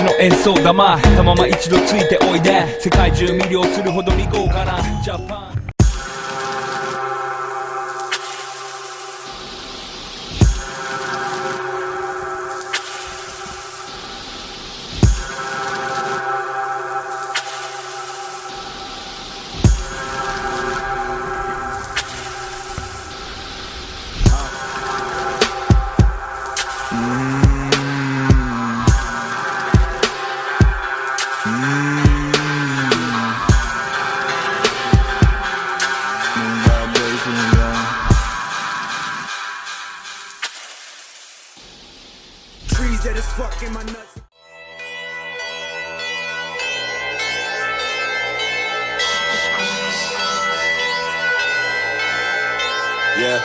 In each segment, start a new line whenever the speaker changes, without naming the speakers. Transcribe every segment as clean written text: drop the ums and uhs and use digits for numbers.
の演奏玉たまま一度ついておいで世界中魅了するほどに豪華なジャパン
That is fucking my nuts.
Yeah.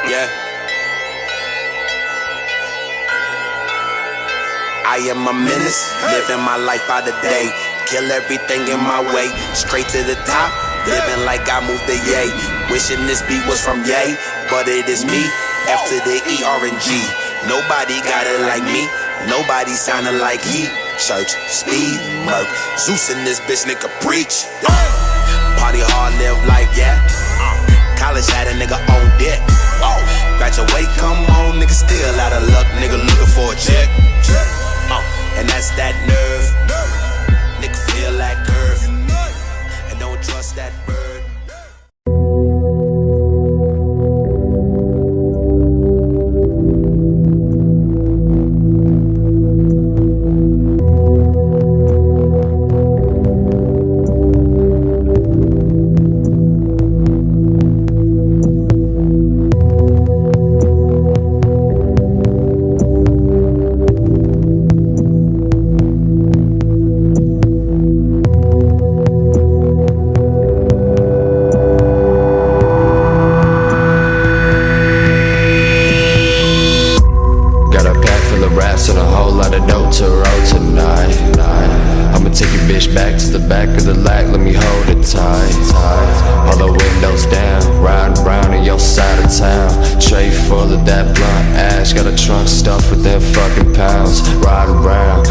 Yeah. I am a menace, living my life by the day. Kill everything in my way, straight to the top. Living like I moved the yay. Wishing this beat was from yay, but it is me. F to the E, R and G. Nobody got it like me. Nobody sounding like he. Church, speed, murk. Zeus in this bitch, nigga preach. Party hard, live life, yeah. College had a nigga on deck. Graduate, come on, nigga still out of luck. Nigga looking for a check. And that's that nerve. Nigga feel that curve. And don't trust that bird. And a whole lot of dope to roll tonight. I'ma take your bitch back to the back of the lack, let me hold it tight. All the windows down, riding round in your side of town. Tray full of that blunt ash, got a trunk stuffed with them fucking pounds. Riding round,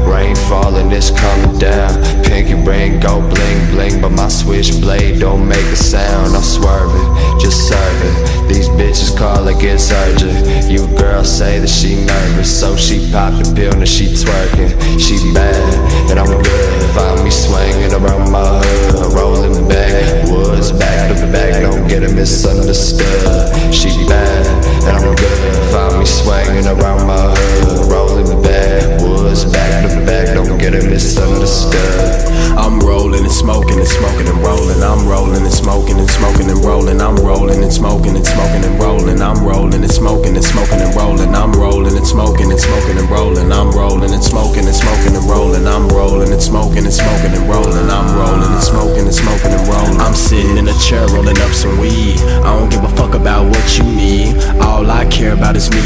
rain falling, it's coming down. Pinky ring go bling bling, but my switchblade don't make a sound. I'm swerving, just serving. These bitches call it gets urgent. You girl say that she nervous, so she pop the pill and she twerking. She bad, and I'm good. Find me swinging around my hood, rolling back, woods back to back, don't get it misunderstood. She bad, and I'm good. Find me swinging around my hood, rolling back, woods back to back, don't get it misunderstood.
I'm rolling and smoking and smoking and rolling. I'm rolling and smoking and smoking and rolling. I'm rolling and smoking and smoking and rolling. I'm rolling and smoking and smoking and rolling. I'm rolling and smoking and smoking and rolling. I'm rolling and smoking and smoking and rolling. I'm rolling and smoking and smoking and rolling. I'm rolling and smoking and smoking and rolling. I'm sitting in a chair rolling up some weed. I don't give a fuck about what you need. All I care about is me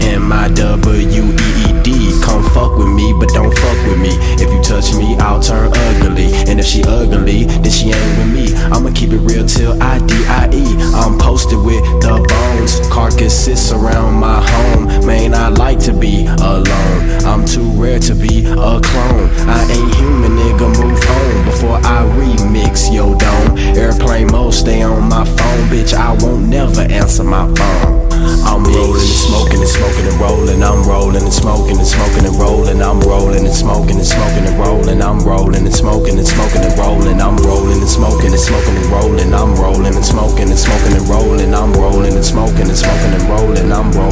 and my WEED. Come fuck with me, but don't fuck with me. If you touch me, I'll turn ugly. And if she ugly, then she ain't with me. I'ma keep it real till I-D-I-E. I'm posted with the bones. Carcasses around my home. Man, I like to be alone. I'm too rare to be a clone. I ain't human, nigga, move on before I remix your dome. Airplane mode, stay on my phone. Bitch, I won't never answer my phone. I'm rolling and smoking and smoking and rolling. I'm rolling and smoking and smoking and rolling. I'm rolling and smoking and smoking and rolling. I'm rolling and smoking and smoking and rolling. I'm rolling and smoking and smoking and rolling. I'm rolling and smoking and smoking and rolling. I'm rolling and smoking and smoking and rolling. I'm rolling